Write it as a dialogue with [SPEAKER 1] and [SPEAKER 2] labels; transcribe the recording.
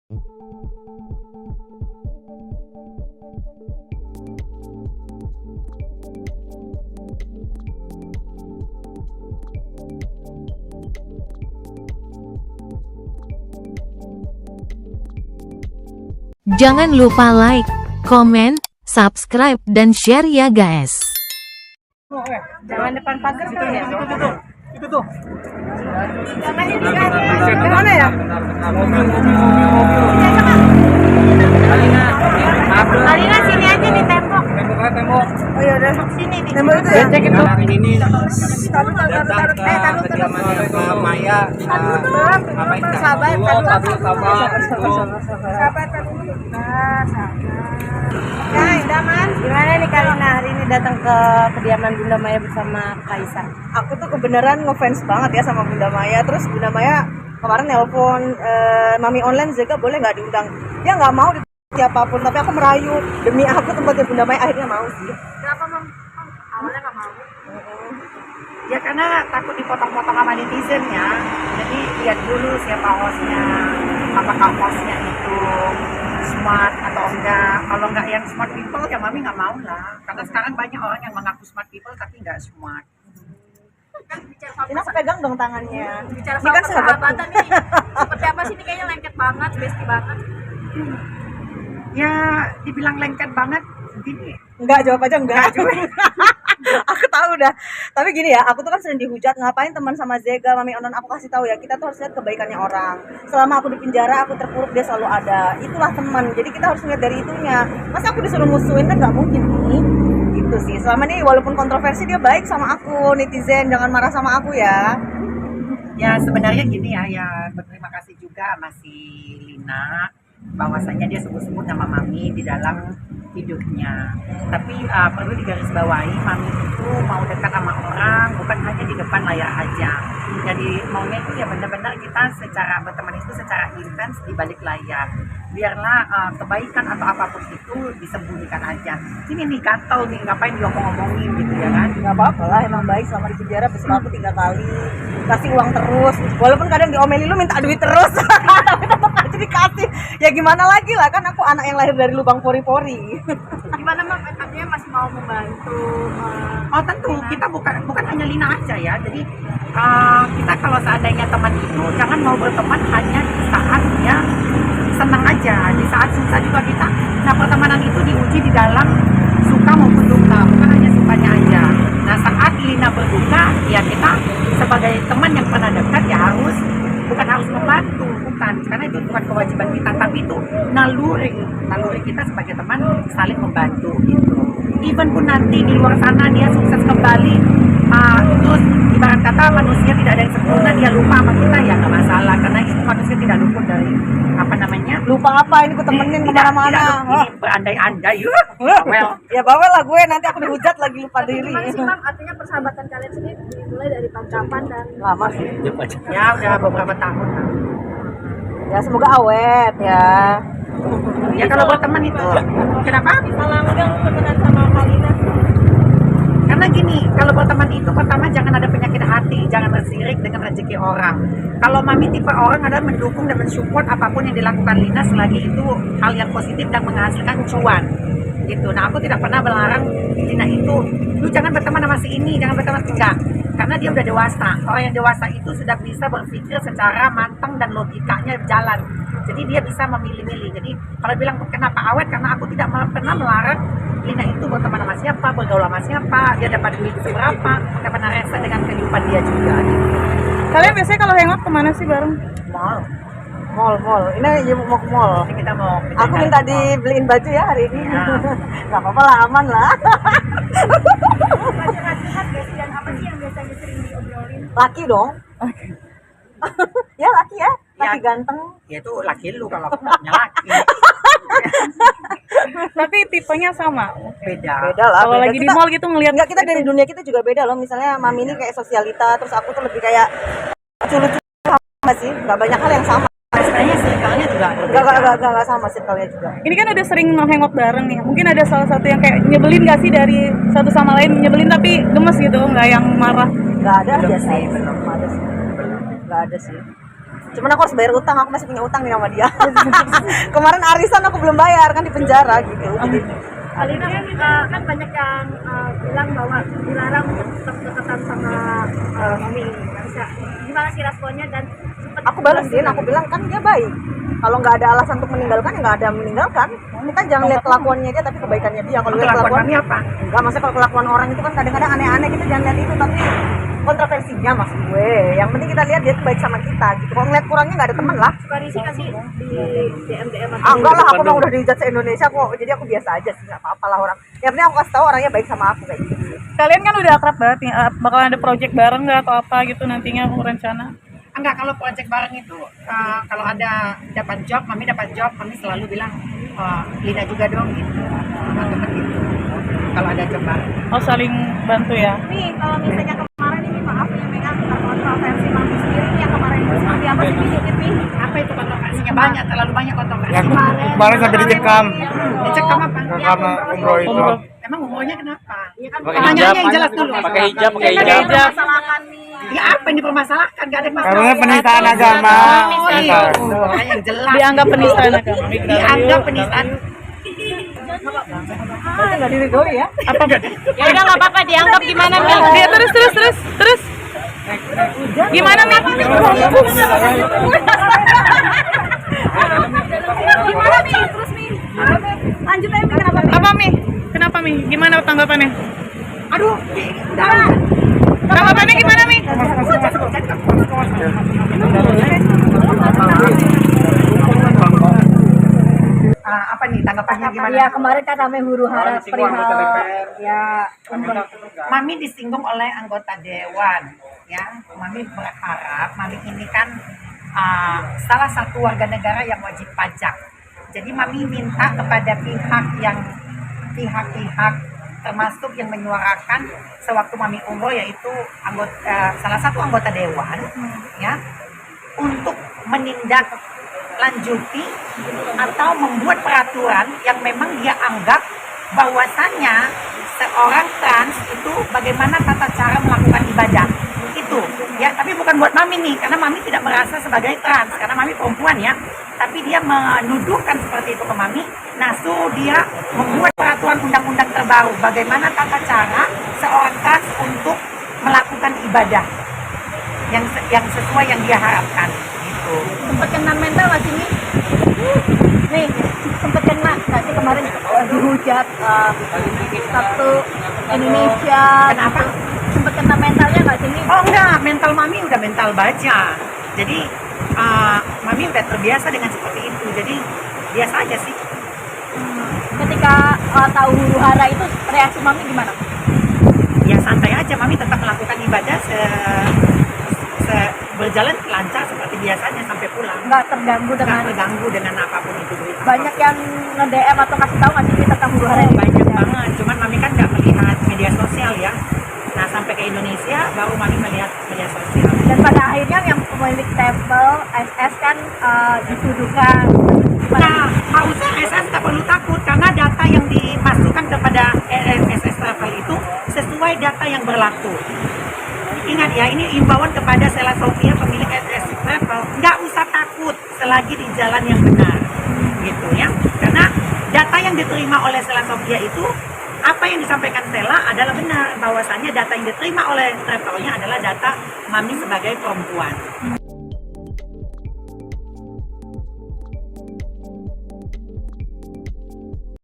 [SPEAKER 1] Jangan lupa like, komen, subscribe, dan share ya guys.
[SPEAKER 2] Jangan depan pagar tuh ya.
[SPEAKER 3] Itu tuh.
[SPEAKER 2] Mana ya? Alina sini aja nih tembok.
[SPEAKER 3] Tembok.
[SPEAKER 2] Oh ya udah sini nih. Tembok itu ya.
[SPEAKER 3] Cek itu. Hari ini
[SPEAKER 2] Taruh
[SPEAKER 3] Maya. Apa itu?
[SPEAKER 2] Sabar. Ya, Indaman. Gimana nih Kalina hari ini datang ke kediaman Bunda Maya bersama Kaisa?
[SPEAKER 4] Aku tuh kebenaran ngefans banget ya sama Bunda Maya. Terus Bunda Maya kemarin nelpon Mami online Zega boleh nggak diundang. Dia nggak mau siapapun, tapi aku merayu demi aku tempatnya Bunda Maya, akhirnya mau sih.
[SPEAKER 2] Kenapa Mam? Awalnya nggak mau.
[SPEAKER 5] Ya karena takut dipotong-potong sama netizen ya. Jadi lihat dulu siapa hostnya, apakah hostnya itu smart atau enggak. Kalau enggak yang smart people ya Mami nggak mau lah. Karena sekarang banyak orang yang mengaku smart people tapi nggak smart.
[SPEAKER 4] Ini aku pegang dong tangannya.
[SPEAKER 2] Bicara
[SPEAKER 4] Ini kan
[SPEAKER 2] soal
[SPEAKER 4] sahabat.
[SPEAKER 2] persahabatan nih. Seperti apa sih ini, kayaknya lengket banget, bestie banget.
[SPEAKER 5] Ya dibilang lengket banget gini.
[SPEAKER 4] Enggak, jawab aja enggak. Aku tahu udah. Tapi gini ya, aku tuh kan sering dihujat, ngapain teman sama Zega, Mami Onon. Aku kasih tahu ya, kita tuh harus lihat kebaikannya orang. Selama aku di penjara, aku terpuruk, dia selalu ada. Itulah teman. Jadi kita harus lihat dari itunya. Masa aku disuruh musuhin kan nggak mungkin nih. Gitu sih. Selama ini walaupun kontroversi dia baik sama aku, netizen jangan marah sama aku ya.
[SPEAKER 5] Ya sebenarnya gini ya berterima kasih juga sama si Lina bahwasanya dia sebut-sebut nama Mami di dalam hidupnya. Tapi perlu digarisbawahi, Mami itu mau dekat sama orang bukan hanya di depan layar aja. Jadi maunya itu ya benar-benar kita secara berteman itu secara intens di balik layar. Biarlah kebaikan atau apapun itu disembunyikan aja. Ini nih gatel nih, ngapain diomong-omongin gitu ya kan?
[SPEAKER 4] Nggak apa-apa lah, emang baik selama di penjara pesan aku 3 kali, kasih uang terus, walaupun kadang diomelin lu minta duit terus tapi tetap aja dikasih. Ya gimana lagi lah, kan aku anak yang lahir dari lubang pori-pori.
[SPEAKER 2] Gimana Mam? Artinya masih mau membantu?
[SPEAKER 5] Oh tentu, kita bukan hanya Lina aja ya. Jadi kita kalau seandainya teman itu jangan mau berteman hanya di saat dia senang aja, di saat susah juga kita. Nah pertemanan itu diuji di dalam suka maupun duka, bukan hanya sukanya aja. Nah saat Lina berduka, ya kita sebagai teman yang pernah dekat ya bukan harus membantu, bukan, karena itu bukan kewajiban kita, tapi itu naluri kita sebagai teman saling membantu gitu. Even pun nanti di luar sana dia sukses kembali, terus ibarat kata manusia tidak ada yang sempurna, dia lupa sama kita ya nggak masalah, karena itu manusia tidak luput dari
[SPEAKER 4] Lupa apa, ini ku temenin kemana-mana.
[SPEAKER 5] berandai-andai. Well,
[SPEAKER 4] Ya bawel lah gue, nanti aku dihujat lagi lupa diri.
[SPEAKER 2] Gimana sih Mam? Artinya persahabatan kalian sendiri dimulai dari kapan dan
[SPEAKER 4] Lama sih.
[SPEAKER 5] ya udah beberapa tahun lah.
[SPEAKER 4] Ya semoga awet ya.
[SPEAKER 5] Ya kalau berteman itu kenapa?
[SPEAKER 2] salah enggak temenan sama Kalina?
[SPEAKER 5] Karena gini, kalau berteman itu pertama jangan ada penyakit hati, jangan tersirik dengan rezeki orang. Kalau Mami tipe orang adalah mendukung dan mensupport apapun yang dilakukan Lina selagi itu hal yang positif dan menghasilkan cuan. Gitu. Nah aku tidak pernah melarang Lina itu, lu jangan berteman sama si ini, jangan berteman, enggak. Karena dia udah dewasa. Orang yang dewasa itu sudah bisa berpikir secara matang dan logikanya jalan. Jadi dia bisa memilih-milih. Jadi kalau bilang kenapa awet, karena aku tidak pernah melarang Lina itu berteman sama siapa, bergaul sama siapa, dia dapat duit berapa, tidak pernah rese dengan kehidupan dia juga. Gitu.
[SPEAKER 4] Kalian biasanya kalau hangout kemana sih bareng?
[SPEAKER 5] Mall.
[SPEAKER 4] Mall. Ini mau ke mall.
[SPEAKER 5] Ini kita mau.
[SPEAKER 4] Aku minta dibeliin baju ya hari ini.
[SPEAKER 5] Ya.
[SPEAKER 4] Gak apa-apa lah, aman lah.
[SPEAKER 2] Curhat bestie dan apa sih yang biasanya sering diobrolin?
[SPEAKER 4] Laki dong. Ya laki ya, laki
[SPEAKER 5] Ya.
[SPEAKER 4] ganteng.
[SPEAKER 5] Ya itu laki lu kalau aku punya laki.
[SPEAKER 6] Tapi tipenya sama.
[SPEAKER 5] Beda.
[SPEAKER 4] Beda lah.
[SPEAKER 6] Kalau
[SPEAKER 4] beda.
[SPEAKER 6] lagi di
[SPEAKER 4] Kita-
[SPEAKER 6] mall gitu ngelihat
[SPEAKER 4] Enggak, kita dari dunia kita juga beda loh. Misalnya Mami ini kayak sosialita, terus aku tuh lebih kayak lucu-lucu sama sih. Gak banyak hal yang sama.
[SPEAKER 5] Sebenarnya circle-nya juga berbeda.
[SPEAKER 4] Gak sama circle-nya juga.
[SPEAKER 6] ini kan udah sering hangout bareng nih. Mungkin ada salah satu yang kayak nyebelin gak sih dari satu sama lain, nyebelin tapi gemes gitu, nggak yang marah.
[SPEAKER 4] Gak ada
[SPEAKER 5] Belum
[SPEAKER 4] aja
[SPEAKER 5] sih,
[SPEAKER 4] sih.
[SPEAKER 5] belum.
[SPEAKER 4] Gak ada sih. Gak ada sih. Cuman aku harus bayar utang, aku masih punya utang nih sama dia. Kemarin arisan aku belum bayar kan di penjara gitu. Jadi
[SPEAKER 2] Alina kan banyak yang bilang bahwa dilarang untuk tetap dekatan sama mami. Bisa gimana sih responnya dan
[SPEAKER 4] aku balesin, aku bilang kan dia baik. Kalau nggak ada alasan untuk meninggalkan, ya nggak ada meninggalkan. Kita jangan lihat kelakuannya dia, tapi kebaikannya dia. Kalau lihat
[SPEAKER 5] Kelakuan
[SPEAKER 4] kelakuan
[SPEAKER 5] mami apa?
[SPEAKER 4] enggak, maksudnya kalau kelakuan orang itu kan kadang-kadang aneh-aneh, kita jangan lihat itu, tapi kontroversinya maksud gue. Yang penting kita lihat dia tuh baik sama kita gitu. Kalau ngeliat kurangnya nggak ada teman lah.
[SPEAKER 2] suka risih kasih di DM
[SPEAKER 4] Ah enggak lah, aku mah udah dijudge se-Indonesia kok. Jadi aku biasa aja sih, nggak apa-apa lah orang. Yang penting aku kasih tahu orangnya baik sama aku kayak gitu.
[SPEAKER 6] Kalian kan udah akrab banget nih, bakalan ada project bareng nggak atau apa gitu nantinya rencana?
[SPEAKER 5] Enggak, kalau project bareng itu kalau ada dapat job, mami selalu bilang Lina juga dong gitu, teman-teman gitu. Kalau ada job bareng.
[SPEAKER 6] Oh saling bantu ya?
[SPEAKER 2] nih kalau misalnya kemarin ini maaf ya Megan kontroversi mami sendiri nih yang kemarin itu seperti apa sih Pi?
[SPEAKER 5] Apa itu kontroversinya? Banyak, terlalu banyak kontroversi.
[SPEAKER 3] Yang kemarin sampai dicekam.
[SPEAKER 5] Dicekam apa?
[SPEAKER 3] Sama umroh itu.
[SPEAKER 6] Umroh.
[SPEAKER 5] Emang umurnya kenapa?
[SPEAKER 2] Iya kan
[SPEAKER 3] Pakai
[SPEAKER 5] Pertanyaannya
[SPEAKER 3] hijab,
[SPEAKER 5] yang jelas dulu.
[SPEAKER 3] pakai hijab, pakai
[SPEAKER 2] Kan ada
[SPEAKER 3] hijab.
[SPEAKER 2] yang mempermasalahkan nih.
[SPEAKER 5] Ya apa yang dipermasalahkan? Gak ada masalah.
[SPEAKER 3] Karena penistaan agama.
[SPEAKER 5] Oh iya, yang jelas.
[SPEAKER 6] Dianggap penistaan agama.
[SPEAKER 5] Dianggap penistaan.
[SPEAKER 4] Berarti nggak diridoi ya?
[SPEAKER 6] Apa?
[SPEAKER 2] Ya udah nggak apa-apa dianggap gimana nih?
[SPEAKER 6] Dia terus. Gimana nih?
[SPEAKER 2] Gimana nih? Terus nih. Lanjut aja Pi, kenapa Pi?
[SPEAKER 6] Apa Mi? Kenapa Mi? Gimana tanggapannya?
[SPEAKER 5] Aduh,
[SPEAKER 6] Tanggapannya gimana Mi?
[SPEAKER 5] apa nih tanggapannya gimana?
[SPEAKER 2] Ya kemarin kan kami huru hara perihal ya
[SPEAKER 5] Mami disinggung oleh anggota dewan, ya. Mami berharap, Mami ini kan salah satu warga negara yang wajib pajak. Jadi Mami minta kepada pihak-pihak termasuk yang menyuarakan sewaktu Mami umroh, yaitu salah satu anggota dewan, ya, untuk menindaklanjuti atau membuat peraturan yang memang dia anggap bahwasannya seorang trans itu bagaimana tata cara melakukan ibadah itu, ya. Tapi bukan buat Mami nih, karena Mami tidak merasa sebagai trans, karena Mami perempuan, ya. Tapi dia menuduhkan seperti itu ke Mami. Nah, suruh dia membuat peraturan undang-undang terbaru bagaimana tata cara seorang trans untuk melakukan ibadah yang sesuai yang dia harapkan gitu.
[SPEAKER 2] sempat kena mental nggak sih nih? Nih sempat kena nggak sih kemarin dihujat satu Indonesia?
[SPEAKER 5] Kenapa?
[SPEAKER 2] Sempat kena mentalnya nggak sih nih?
[SPEAKER 5] Oh enggak, mental Mami udah mental baja. Jadi Mami udah terbiasa dengan seperti itu. Jadi biasa aja sih.
[SPEAKER 2] Ketika tahu huru hara itu reaksi mami gimana?
[SPEAKER 5] Ya santai aja, Mami tetap melakukan ibadah berjalan lancar seperti biasanya sampai pulang.
[SPEAKER 2] Nggak terganggu
[SPEAKER 5] Nggak
[SPEAKER 2] dengan
[SPEAKER 5] terganggu dengan apapun itu berita.
[SPEAKER 2] banyak yang nge-DM atau kasih tahu nggak sih tentang huru hara
[SPEAKER 5] Oh,
[SPEAKER 2] ini?
[SPEAKER 5] banyak banget. Cuman Mami kan nggak melihat media sosial, ya. Nah, sampai ke Indonesia baru Mami melihat media sosial.
[SPEAKER 2] Dan pada akhirnya yang pemilik stempel SS kan dituduhkan.
[SPEAKER 5] Nah, harusnya SS tak perlu takut karena data yang dimasukkan kepada SS Travel itu sesuai data yang berlaku. Ingat ya, ini imbauan kepada Sela Sofia pemilik SS Travel, nggak usah takut selagi di jalan yang benar, gitu ya. Karena data yang diterima oleh Sela Sofia itu, apa yang disampaikan Sela adalah benar, bahwasannya data yang diterima oleh travelnya adalah data Mami sebagai perempuan.